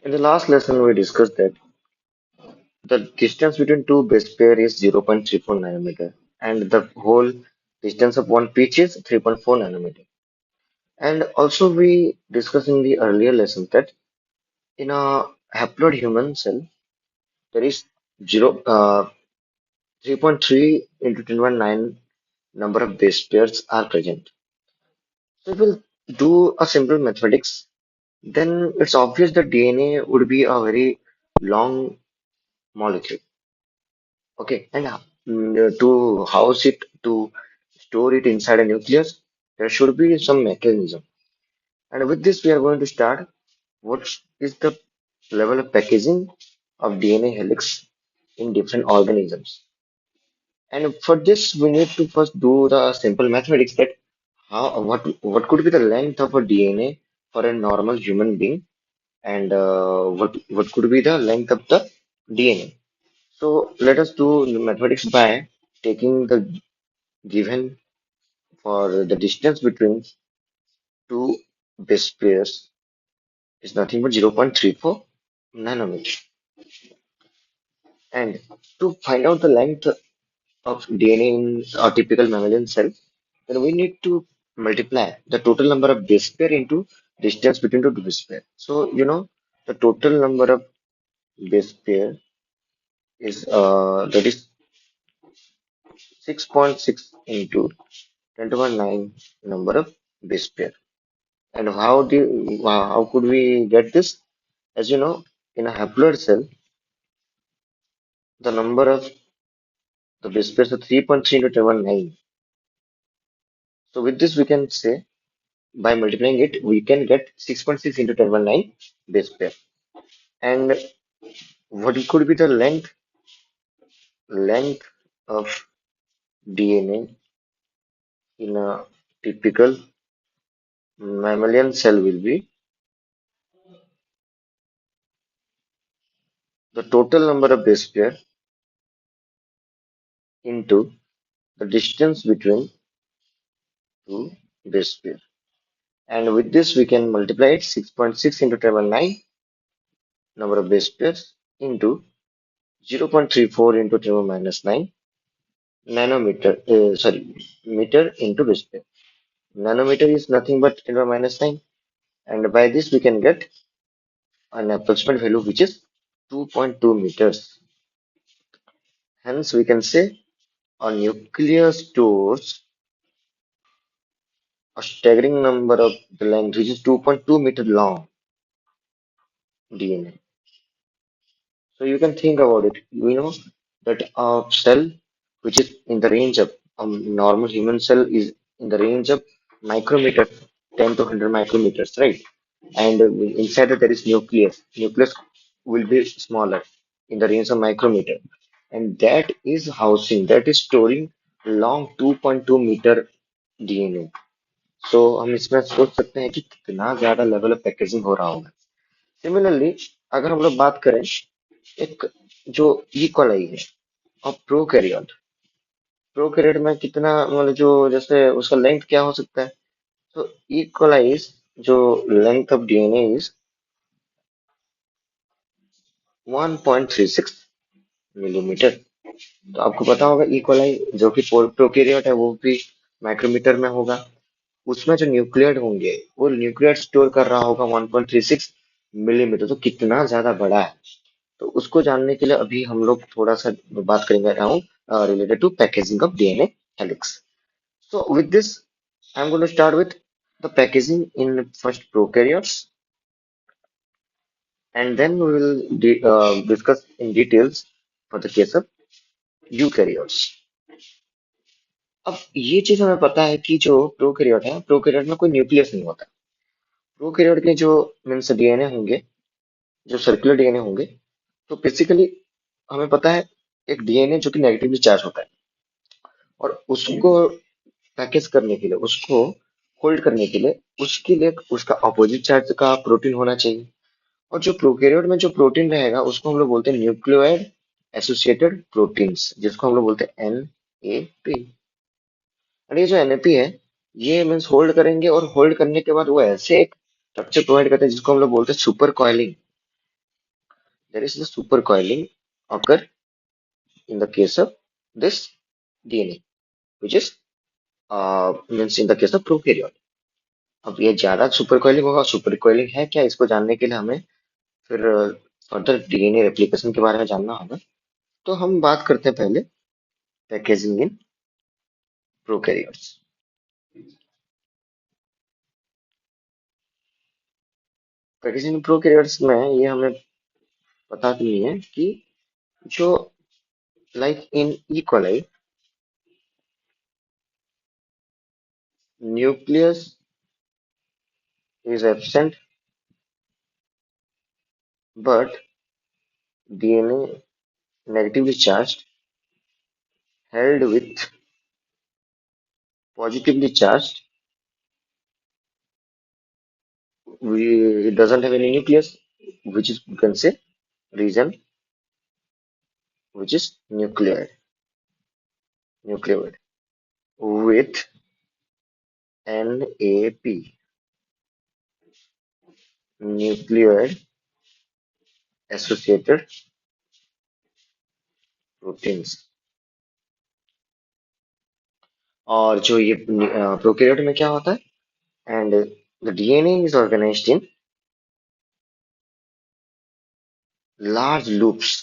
In the last lesson, we discussed that the distance between two base pair is 0.34 nanometer, and the whole distance of one pitch is 3.4 nanometer. And also, we discussed in the earlier lesson that in a haploid human cell, there is 3.3 into 10 to the 9 number of base pairs are present. So, if we'll do a simple mathematics, then it's obvious that DNA would be a very long molecule. Okay, and to house it, to store it inside a nucleus, there should be some mechanism. And with this, we are going to start. What is the level of packaging of DNA helix in different organisms? And for this, we need to first do the simple mathematics that what could be the length of a DNA for a normal human being, and what could be the length of the DNA. So let us do the mathematics by taking the given for the distance between two base pairs is nothing but 0.34 nanometer. And to find out the length of DNA in a typical mammalian cell, then we need to multiply the total number of base pair into distance between the two base pair. So, the total number of base pair is that is 6.6 into 10 to the 9 number of base pair. And how could we get this? As you know, in a haploid cell, the number of the base pairs is 3.3 into 10 to the 9. So with this, we can say by multiplying it, we can get 6.6 into 10 to the 9 base pair. And what could be the length of DNA in a typical mammalian cell will be the total number of base pair into the distance between two base pair. And with this, we can multiply it 6.6 into 10 to the 9 number of base pairs into 0.34 into 10 to the minus 9 nanometer, meter into base pair. Nanometer is nothing but 10 to the minus 9, and by this we can get an approximate value which is 2.2 meters. Hence, we can say a nucleus stores a staggering number of the length which is 2.2-meter long DNA. So you can think about it. You know that a cell which is in the range of a normal human cell is in the range of micrometer, 10 to 100 micrometers, right? And inside that there is nucleus. Nucleus will be smaller in the range of micrometer, and that is storing long 2.2 meter DNA. So हम इसमें सोच सकते हैं कि कितना ज्यादा level of packaging हो रहा होगा. सिमिलरली, अगर हम लोग बात करें एक जो ई कॉलाई है और प्रोकैरियोट में कितना मतलब जो जैसे उसका लेंथ क्या हो सकता है. तो ई कॉलाइज जो length of DNA is 1.36 millimetre. तो आपको पता होगा ई कॉलाई जो कि प्रोकैरियोट है वो भी माइक्रोमीटर में होगा. उसमें जो न्यूक्लियड होंगे वो न्यूक्लियड स्टोर कर रहा होगा 1.36 मिलीमीटर. तो कितना ज्यादा बड़ा है. तो उसको जानने के लिए अभी हम लोग थोड़ा सा बात करेंगे around related to packaging of DNA helix. So with this, I'm going to start with the packaging in first prokaryotes, and then we will discuss in details for the case of eukaryotes. अब ये चीज हमें पता है कि जो prokaryote है prokaryote में कोई न्यूक्लियस नहीं होता. प्रोकैरियोट के जो मीन्स डीएनए होंगे, जो सर्कुलर डीएनए होंगे, तो बेसिकली हमें पता है एक डीएनए जो कि नेगेटिवली चार्ज होता है और उसको पैकेज करने के लिए, उसको होल्ड करने के लिए, उसके लिए उसका अपोजिट चार्ज का प्रोटीन होना चाहिए. और जो प्रोकैरियोट में जो प्रोटीन रहेगा उसको हम लोग बोलते हैं न्यूक्लियोइड एसोसिएटेड प्रोटीन्स, जिसको हम लोग बोलते हैं एनएपी. और ये जो एनएपी है ये मीन्स होल्ड करेंगे और होल्ड करने के बाद वो ऐसे एक स्ट्रक्चर प्रोवाइड करते हैं जिसको हम लोग बोलते हैं super coiling. there is the supercoiling occur in the case of this DNA, which is means in the case of prokaryote. अब ये ज्यादा सुपर कॉइलिंग होगा, सुपर कॉइलिंग है क्या, इसको जानने के लिए हमें फिर फर्दर डीएनए रेप्लिकेशन के बारे में जानना होगा। तो हम बात करते हैं पहले packaging in prokaryotes. Packaging in prokaryotes में ये हमें पता नहीं है कि जो like in E coli nucleus is absent but DNA negatively charged held with positively charged. We it doesn't have any nucleus, which is you can say region which is nucleoid with NAP nucleoid associated proteins। और जो ये prokaryote में क्या होता है, and the DNA is organised in large loops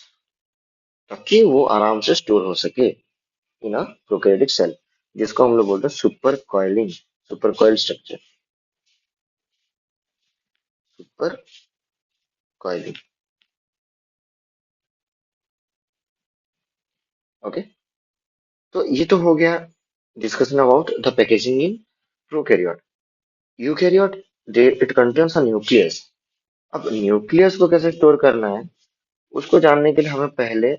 ताकि वो आराम से स्टोर हो सके इन अ प्रोकैरियोटिक सेल, जिसको हम लोग बोलते हैं super coiling, super coil structure, super coiling. Okay, तो ये तो हो गया discussion about the packaging in prokaryote. Eukaryote they it contains a nucleus. अब न्यूक्लियस को कैसे स्टोर करना है, उसको जानने के लिए हमें पहले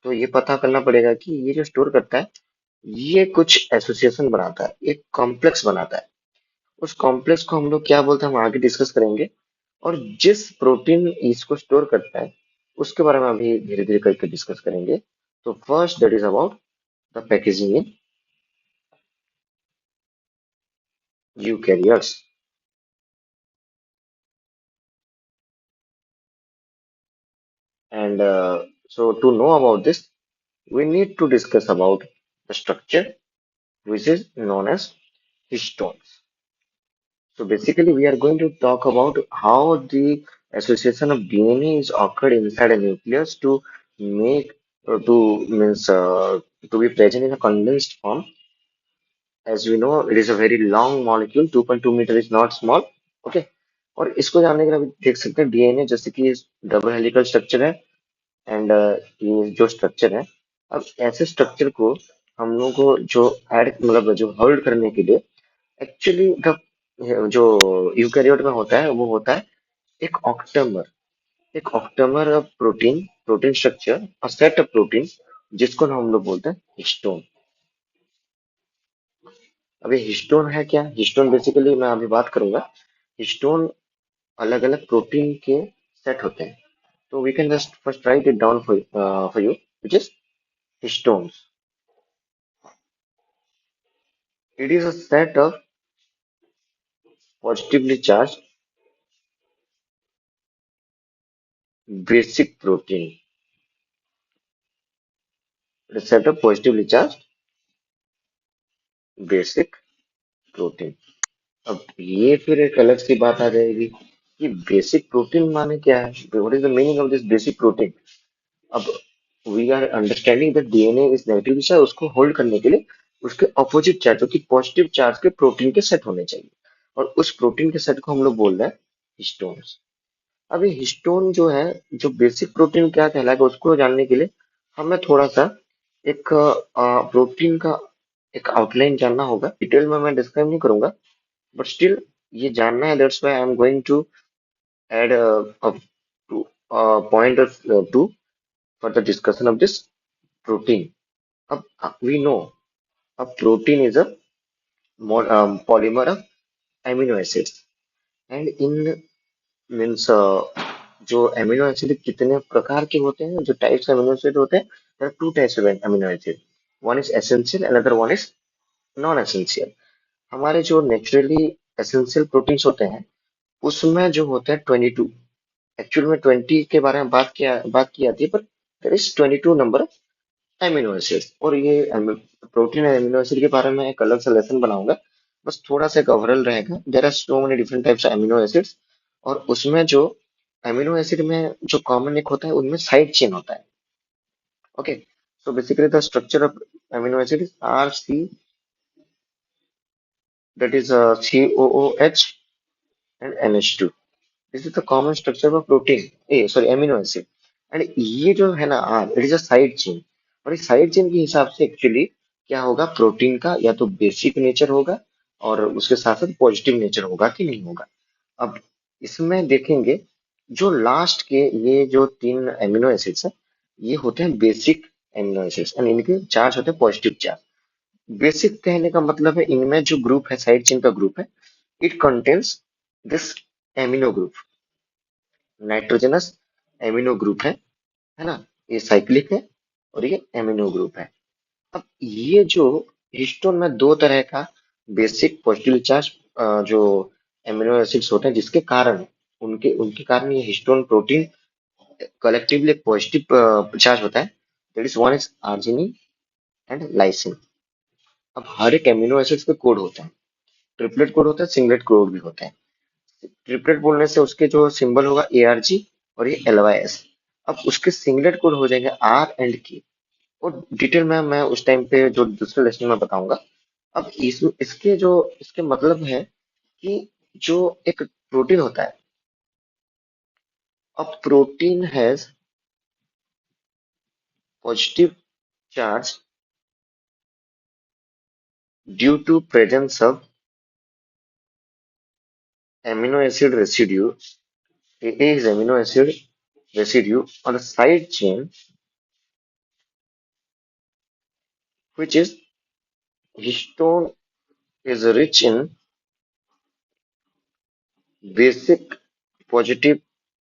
तो ये पता करना पड़ेगा कि ये जो स्टोर करता है ये कुछ एसोसिएशन बनाता है, एक कॉम्प्लेक्स बनाता है। उस कॉम्प्लेक्स को हम लोग क्या बोलते हैं हम आगे डिस्कस करेंगे। और जिस प्रोटीन इसको स्टोर करता है उसके बारे में अभी धीरे धीरे करके डिस्कस करेंगे। तो first that is about the packaging in eukaryotes. And so to know about this, we need to discuss about the structure which is known as histones. So basically, we are going to talk about how the association of DNA is occurred inside a nucleus to make to means to be present in a condensed form. As we know, it is a very long molecule. 2.2 meter is not small. Okay. और इसको जानने के लिए अभी देख सकते हैं DNA जैसे कि डबल हेलिकल स्ट्रक्चर है। एंड ये जो स्ट्रक्चर है, अब ऐसे स्ट्रक्चर को हम लोगों को जो ऐड मतलब जो होल्ड करने के लिए एक्चुअली द जो यूकैरियोट में होता है वो होता है एक ऑक्टेमर, एक octamer of protein, protein structure, a set of protein जिसको हम लोग बोलते हैं हिस्टोन। अब ये हिस्टोन है क्या, हिस्टोन बेसिकली मैं अभी बात करूंगा। हिस्टोन अलग अलग प्रोटीन के सेट होते हैं। तो we can just first write it down for you which is histones. It is a set of positively charged basic protein. It is a set of positively charged basic protein। अब ये फिर एक अलग सी बात आ जाएगी कि बेसिक प्रोटीन माने क्या है, what is the meaning of this basic protein. अब we are understanding that DNA is negative charge, उसको होल्ड करने के लिए उसके ऑपोजिट चार्ज जो कि पॉजिटिव चार्ज के प्रोटीन के सेट होने चाहिए, और उस प्रोटीन के सेट को हम लोग बोल रहे हैं हिस्टोन्स। अब ये हिस्टोन जो है, जो बेसिक प्रोटीन क्या कहलाएगा उसको जानने के लिए हमें थोड़ा सा एक प्रोटीन का एक आउटलाइन जानना होगा। डिटेल में मैं डिस्क्राइब नहीं करूंगा, बट स्टिल ये जानना है, that's why I am going to add point or two for the discussion of this protein. अब we know a protein is a polymer of amino acids, and इन means जो amino acid कितने प्रकार के होते हैं, जो टाइप्स एमिनो एसिड होते हैं, there are two types of amino acid, one is essential, another one is non essential. हमारे जो नेचुरली एसेंशियल प्रोटीन्स होते हैं उसमें जो होते हैं 22 एक्चुअल में 20 के बारे में बात की जाती है, पर there is 22 number amino acids. और ये प्रोटीन और एमिनो एसिड के बारे में एक अलग से लेसन बनाऊंगा। बस थोड़ा सा एक ओवरऑल रहेगा। There are so many different types of amino acids. और उसमें जो एमिनो एसिड में जो कॉमन एक होता है, उनमें साइड चेन होता है। Okay, so basically the structure of amino acid are C, that is COOH and NH2. This is the common structure of protein, sorry, amino acid. And ये जो है ना it is a side chain. और इस side chain के हिसाब से actually क्या होगा, प्रोटीन का या तो बेसिक नेचर होगा और उसके साथ साथ पॉजिटिव नेचर होगा कि नहीं होगा। अब इसमें देखेंगे, जो लास्ट के ये जो तीन एमिनो एसिड्स हैं, ये होते हैं बेसिक एमिनो एसिड्स एंड इनके चार्ज होते हैं पॉजिटिव चार्ज। बेसिक कहने का मतलब है इनमें जो ग्रुप है, साइड चेन का ग्रुप है, it contains this amino group, nitrogenous amino group है ना। ये साइक्लिक है और ये एमिनो ग्रुप है। अब ये जो हिस्टोन में दो तरह का बेसिक पॉजिटिव चार्ज जो एमिनो एसिड्स होते हैं, जिसके कारण उनके उनके कारण ये हिस्टोन प्रोटीन कलेक्टिवली एक पॉजिटिव चार्ज होता है। That is one is arginine and lysine. अब हर एक एमिनो एसिड्स पे कोड होता है। ट्रिपलेट कोड होता है, सिंगलेट कोड भी होता है। ट्रिपलेट बोलने से उसके जो सिंबल होगा ARG और ये LYS। अब उसके सिंगलेट कोड हो जाएंगे R एंड K। और डिटेल में मैं उस टाइम पे जो दूसरे लेसन में बताऊंगा। अब इसके जो इसके मतलब है कि जो एक प्रोटीन होता है, अब protein has positive charge due to presence of amino acid residue. A is amino acid residue on the side chain, which is histone is rich in basic positive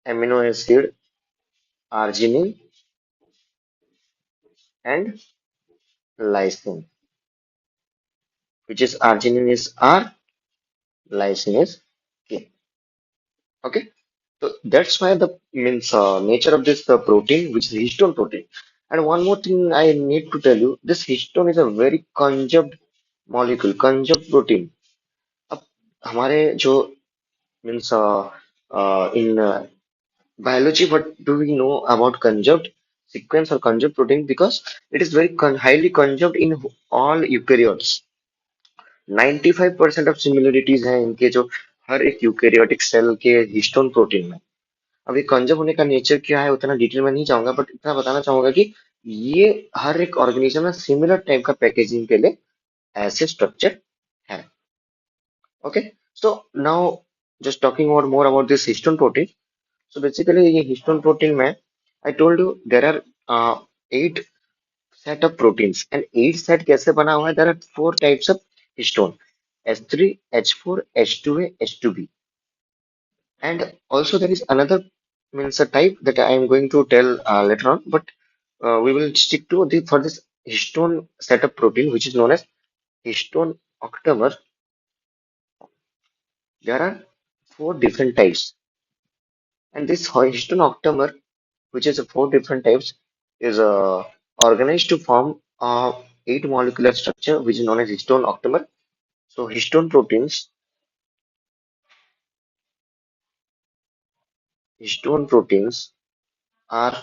amino acid arginine and lysine, which is arginine is R, lysine is K. Okay, so that's why the means nature of this protein, which is histone protein. And one more thing I need to tell you, this histone is a very conjugated molecule, conjugated protein. अब हमारे जो means in biology, what do we know about conjugate sequence or conjugate protein? Because it is very highly conjugate in all eukaryotes. 95% of similarities हैं इनके, जो हर एक eukaryotic cell के histone protein में। अब ये कंजर्व होने का नेचर क्या है उतना डिटेल में नहीं चाहूंगा, बट इतना बताना चाहूंगा कि ये हर एक ऑर्गेनिज्म में सिमिलर टाइप का पैकेजिंग के लिए ऐसे स्ट्रक्चर है। Okay, so now just talking about more about this histone protein. So basically ये हिस्टोन प्रोटीन में I told you there are 8 set of proteins, and 8 set कैसे बना हुआ है, there are 4 types of histone: H3, H4, H2A, H2B, and also there is another means a type that I am going to tell later on, but we will stick to the for this histone set of protein, which is known as histone octamer. There are 4 different types, and this histone octamer, which is 4 different types, is organized to form a 8 molecular structure, which is known as histone octamer. So histone proteins are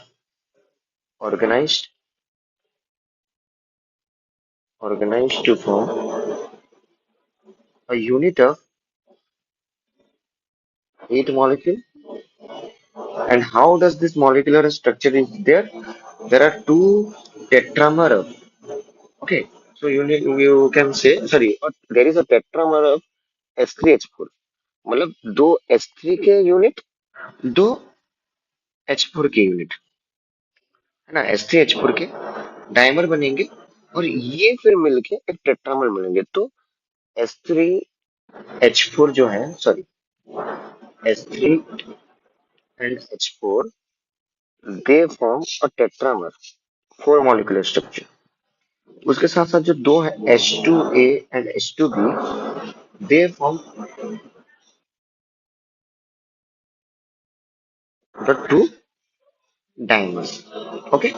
organized organized to form a unit of 8 molecule. And how does this molecular structure is there? There are two tetramer of, okay. So you can say, sorry, there is a tetramer of H3H4। मतलब दो H3 के unit, दो H4 के unit, है ना। H3H4 के dimer बनेंगे और ये फिर मिलके एक टेट्रामर बनेंगे। तो H3H4 जो है, sorry, H3 and H4, they form a tetramer, 4 molecular structure। उसके साथ साथ जो दो है H2A and H2B, they form the two dimers. Okay,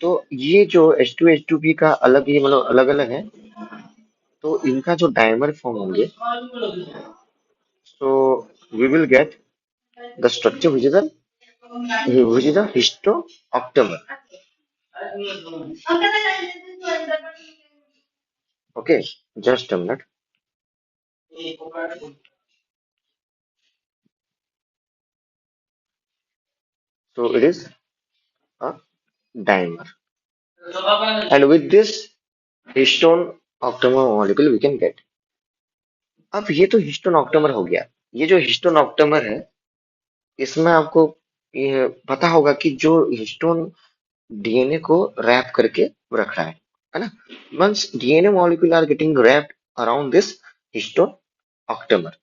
तो ये जो H2H2B का अलग, ये मतलब अलग अलग है, तो इनका जो डायमर फॉर्म होंगे, so we will get the structure which is a histooctamer. Okay, just a minute. So it is a dimer, and with this histone octamer molecule we can get. अब ये तो हिस्टोन ऑक्टेमर हो गया। ये जो histone octamer है, इसमें आपको ये पता होगा कि जो हिस्टोन डीएनए को रैप करके रख रहा है ना? Once DNA molecule are getting wrapped around this histone octamer,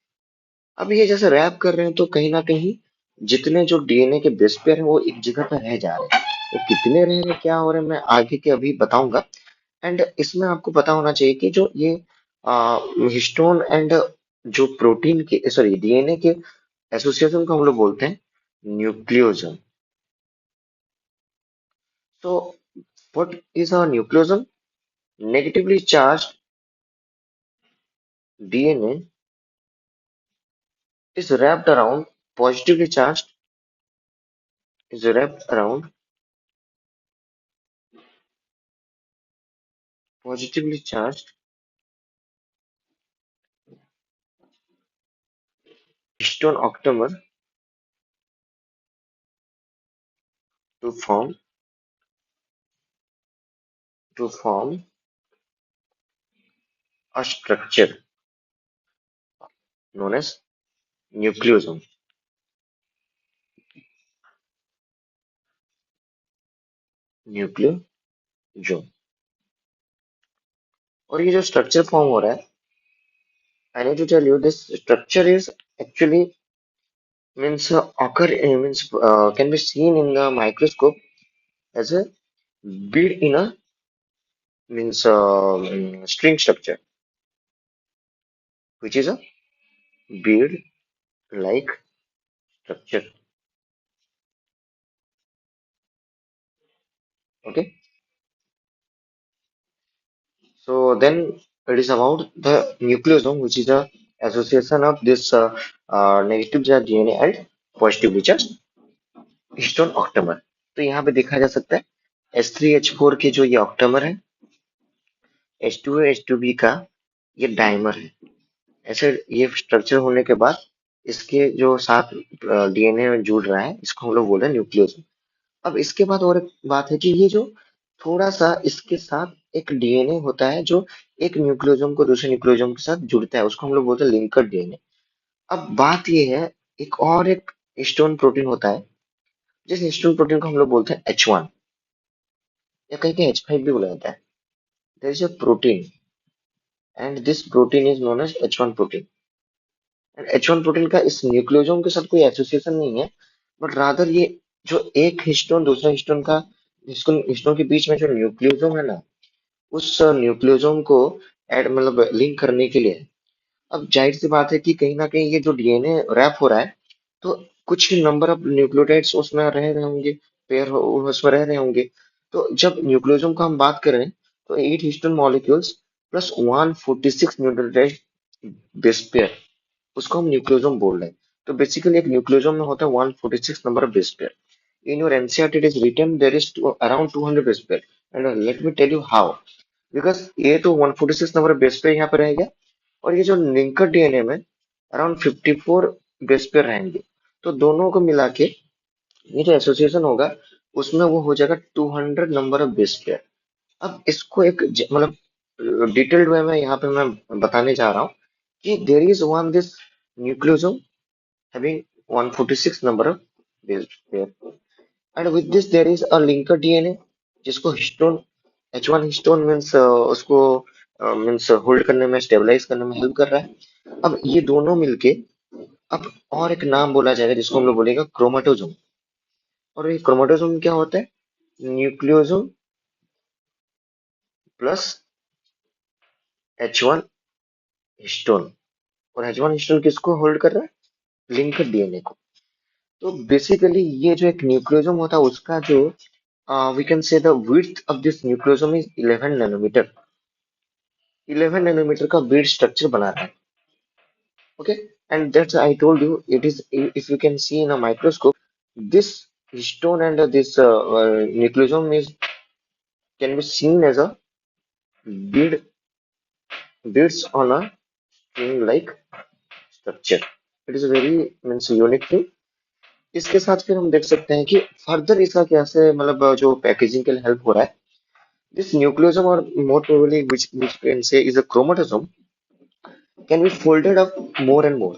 अब ये जैसे रैप कर रहे हैं तो कहीं ना कहीं जितने जो डीएनए के बेस पेयर हैं वो एक जगह पर रह जा रहे हैं। तो कितने रह रहे हैं, क्या हो रहे हैं, मैं आगे के अभी बताऊंगा। एंड इसमें आपको पता होना चाहिए कि जो ये हिस्टोन एंड जो प्रोटीन के, सॉरी, डीएनए के एसोसिएशन को हम लोग बोलते हैं न्यूक्लियोजम। So what is a nucleosome? Negatively charged DNA is wrapped around positively charged is wrapped around positively charged histone octamer to form a structure known as nucleosome. Nucleosome. और ये जो structure form हो रहा है, I need to tell you this structure is actually means occur means can be seen in the microscope as a bead in a means string structure, which is a bead like structure. Okay, so then it is about the nucleosome, which is a association of this negative charge DNA and positively charged histone octamer. तो यहाँ पे देखा जा सकता है H3H4 के जो ये ऑक्टेमर है, H2A H2B का ये डाइमर है। ऐसे ये स्ट्रक्चर होने के बाद इसके जो साथ डीएनए जुड़ रहा है, इसको हम लोग बोल रहे हैं न्यूक्लियोसोम। अब इसके बाद और एक बात है कि ये जो थोड़ा सा इसके साथ एक डीएनए होता है जो एक न्यूक्लियोसोम को दूसरे न्यूक्लियोसोम के साथ जुड़ता है, उसको हम लोग बोलते हैं लिंकर डीएनए। अब बात ये है, एक हिस्टोन प्रोटीन होता है, जिस हिस्टोन प्रोटीन को हम लोग बोलते हैं H1 या कहीं कहीं H5 भी बोला जाता है। There is a protein and this protein is known as H1 protein. And H1 protein का इस न्यूक्लियोसोम के साथ कोई एसोसिएशन नहीं है, बट रादर ये जो एक हिस्टोन दूसरा हिस्टोन का हिस्टोन हिस्टोन के बीच में जो न्यूक्लियोसोम है ना, उस न्यूक्लियोसोम को ऐड मतलब लिंक करने के लिए। अब जाहिर सी बात है कि कहीं ना कहीं ये जो डीएनए रैप हो रहा है, तो कुछ नंबर ऑफ न्यूक्लियोटाइड्स उसमें रह रहे होंगे, उसमें रह रहे होंगे। तो जब न्यूक्लियोसोम का हम बात करें, तो 8 histone molecules plus 146 nucleotide base pair, उसको हम न्यूक्लियोसोम बोल रहे हैं। तो बेसिकली एक न्यूक्लियोसोम में होता है 146 number of base pair. In your NCERT it is written there is around 200 base pair, and let me tell you how, because ये तो 146 नंबर बेस पेयर यहाँ पे रहेगा, और ये जो लिंकर डीएनए में अराउंड 54 बेस पेयर रहेंगे। तो दोनों को मिला के ये जो एसोसिएशन होगा, उसमें वो हो जाएगा 200 नंबर ऑफ बेस पेयर। अब इसको एक मतलब डिटेल्ड वे में यहाँ पे मैं बताने जा रहा हूँ कि there is one this nucleosome having 146 number of base pair, and with this there is a linker DNA जिसको हिस्टोन H1 हिस्टोन मीन्स उसको मीन्स होल्ड करने में, स्टेबलाइज करने में हेल्प कर रहा है। अब ये दोनों मिलके अब और एक नाम बोला जाएगा जिसको हम लोग बोलेगा क्रोमाटोजोम। और ये क्रोमाटोजोम क्या होता है? Nucleosome plus H1 histone. और H1 हिस्टोन किसको होल्ड कर रहा है? लिंकर डीएनए को। तो बेसिकली ये जो एक न्यूक्लियोसोम होता है उसका जो we can say the width of this nucleosome is 11 nanometre. 11 nanometre का बीट स्ट्रक्चर बना रहा है। Okay, and that's I told you it is if you can see in a microscope, this histone and this nucleosome is can be seen as a bead beads on a string like structure. It is a very means unique thing. इसके साथ फिर हम देख सकते हैं कि further इसका कैसे मतलब जो पैकेजिंग के लिए हेल्प हो रहा है। दिस न्यूक्लियोसोम और मोर probably which can say is a chromosome can be folded up more and more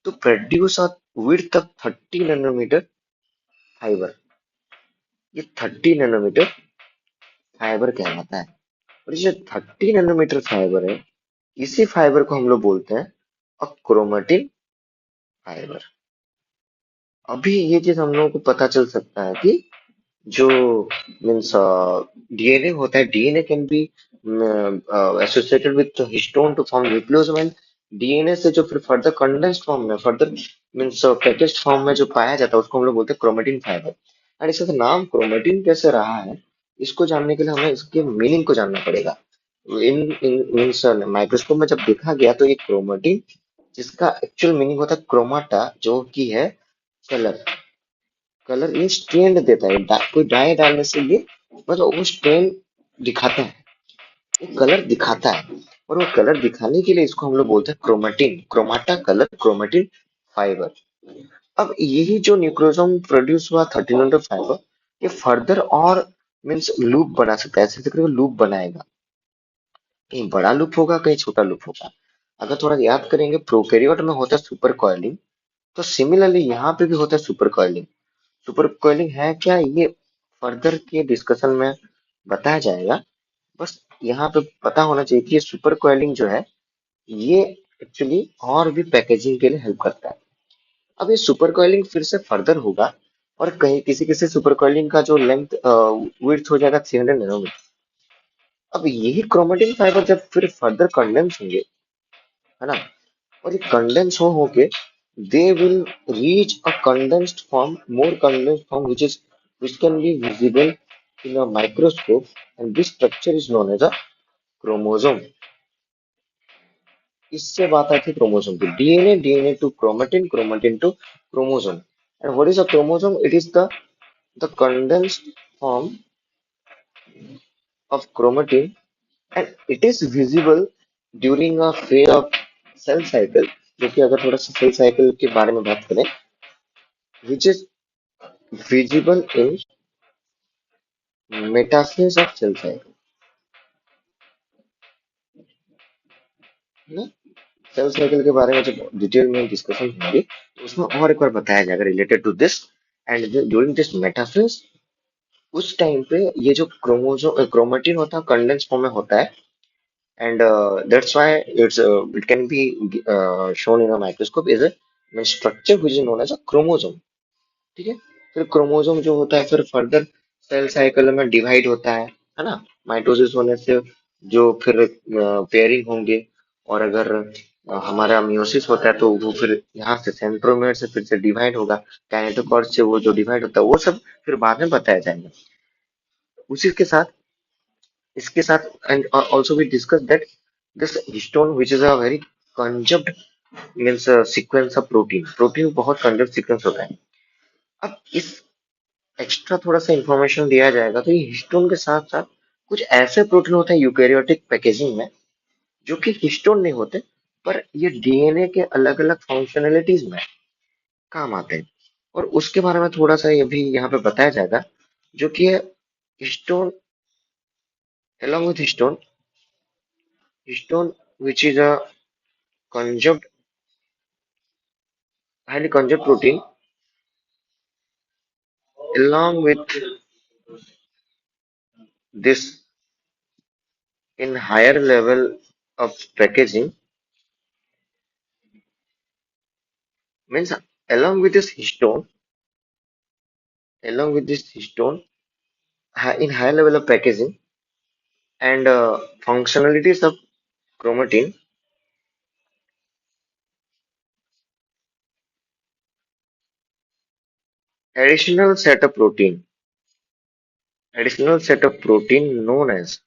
to produce a width of 30 nanometer fiber। ये 30 नैनोमीटर फाइबर कहलाता है। और ये जो 30 नैनोमीटर फाइबर है इसी फाइबर को हम लोग बोलते हैं क्रोमेटिन फाइबर। अभी ये चीज हम लोगों को पता चल सकता है कि जो मीन्स डीएनए होता है DNA can be associated with histone to form nucleosome and DNA से जो फिर फर्दर कंडेंस्ड फॉर्म में फर्दर मीन्स पैकेज्ड फॉर्म में जो पाया जाता है उसको हम लोग बोलते हैं क्रोमेटिन फाइबर। एंड इसका नाम क्रोमेटिन कैसे रहा है इसको जानने के लिए हमें इसके मीनिंग को जानना पड़ेगा। इन इन मीन्स माइक्रोस्कोप में जब देखा गया तो ये क्रोमेटिन जिसका एक्चुअल मीनिंग होता है क्रोमाटा जो कि है कलर। कलर ये स्ट्रेन देता है कोई डाई डालने से ये मतलब वो स्ट्रेन दिखाता है। वो कलर दिखाता है और वो कलर दिखाने के लिए इसको हम लोग बोलते हैं क्रोमेटिन क्रोमाटा कलर क्रोमेटिन फाइबर। अब यही जो न्यूक्लियोसोम प्रोड्यूस हुआ 1300 फाइबर ये फर्दर और मीन्स लूप बना सकता है ऐसे करके वो लूप बनाएगा। कहीं बड़ा लूप होगा कहीं छोटा लूप होगा। अगर थोड़ा याद करेंगे प्रोकैरियोट में होता है सुपर कॉइलिंग तो सिमिलरली यहाँ पे भी होता है सुपर कॉइलिंग। सुपर कॉइलिंग है क्या ये फर्दर के डिस्कशन में बताया जाएगा। बस यहाँ पे पता होना चाहिए कि ये सुपर कॉइलिंग जो है ये एक्चुअली और भी पैकेजिंग के लिए हेल्प करता है। अब ये सुपर कॉइलिंग फिर से फर्दर होगा और कहीं किसी किसी सुपर कॉइलिंग का जो लेंथ विड्थ हो जाएगा 300 नैनोमीटर। अब यही क्रोमेटिन फाइबर जब फिर फर्दर कंडेंस होंगे है ना और ये कंडेंस हो होके they will reach a condensed form more condensed form which can be visible in a microscope and this structure is known as a chromosome। इससे बात आई थी क्रोमोसोम की DNA DNA to chromatin chromatin to chromosome and what is a chromosome it is the condensed form of chromatin and it is visible during a phase of cell cycle। जो कि अगर थोड़ा सा cell cycle के बारे में बात करें which is visible in metaphase of cell cycle है ना। सेल साइकिल के बारे में जब डिटेल में डिस्कशन होंगे तो उसमें और एक बार बताया जाएगा related to this and during this metaphase उस टाइम पे ये जो क्रोमोसोम क्रोमेटिन होता है कंडेंस फॉर्म में होता है and that's why it can be shown in a microscope is a structure which is known as a chromosome. ठीक है। फिर क्रोमोसोम जो होता है फिर फर्दर सेल साइकिल में डिवाइड होता है ना। माइटोसिस होने से जो फिर पेयरिंग होंगे और अगर हमारा मियोसिस होता है तो वो फिर यहाँ से सेंट्रोमेयर से फिर से डिवाइड होगा। काइनेटोकॉर से वो जो डिवाइड होता है वो सब फिर बाद में बताया जाएगा। उसी के साथ इसके साथ and also we discuss that this histone which is a very concept means sequence of protein protein बहुत कंजप्ट सीक्वेंस होता है। अब इस एक्स्ट्रा थोड़ा सा इंफॉर्मेशन दिया जाएगा तो ये हिस्टोन के साथ साथ कुछ ऐसे प्रोटीन होते हैं यूकेरियोटिक पैकेजिंग में जो कि हिस्टोन नहीं होते पर ये डीएनए के अलग अलग फंक्शनैलिटीज में काम आते हैं और उसके बारे में थोड़ा सा ये भी यहाँ पे बताया जाएगा जो कि है histone along with histone which is a conjugate highly conjugate protein along with this in higher level of packaging means along with this histone along with this histone in higher level of packaging and functionalities of chromatin Additional set of protein. Additional set of protein known as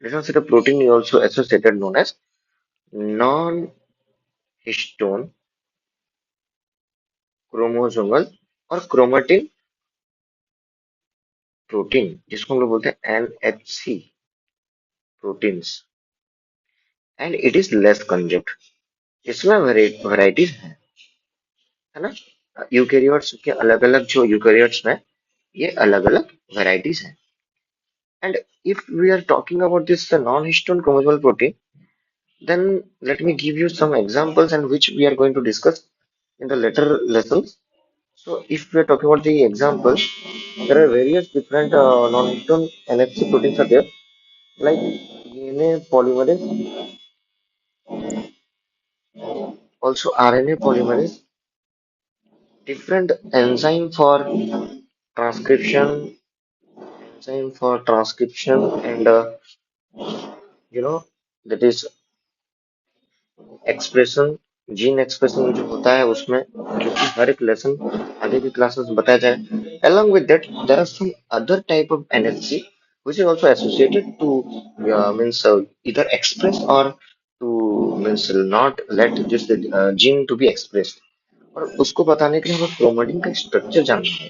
additional set of protein is also associated known as non-histone chromosomal और chromatin protein जिसको हम लोग बोलते हैं NHC proteins and it is less conjugate इसमें varieties है ना eukaryotes के अलग अलग जो यूकेरियोट्स में ये अलग अलग वैरायटीज हैं and if we are talking about this non histone chromosomal protein then let me give you some examples and which we are going to discuss in the later lessons. So if we are talking about the examples, there are various different non-histone NFC proteins are there like DNA polymerase, also RNA polymerase, different transcription, enzyme for transcription, and you know that is expression gene expression जो होता है उसमें जो कि हर एक lesson आगे की classes में बताया जाए along with that there are some other type of NFC which is also associated to means either express or to means not let this gene to be expressed और उसको बताने के लिए हमें क्रोमेटिन का स्ट्रक्चर जानना है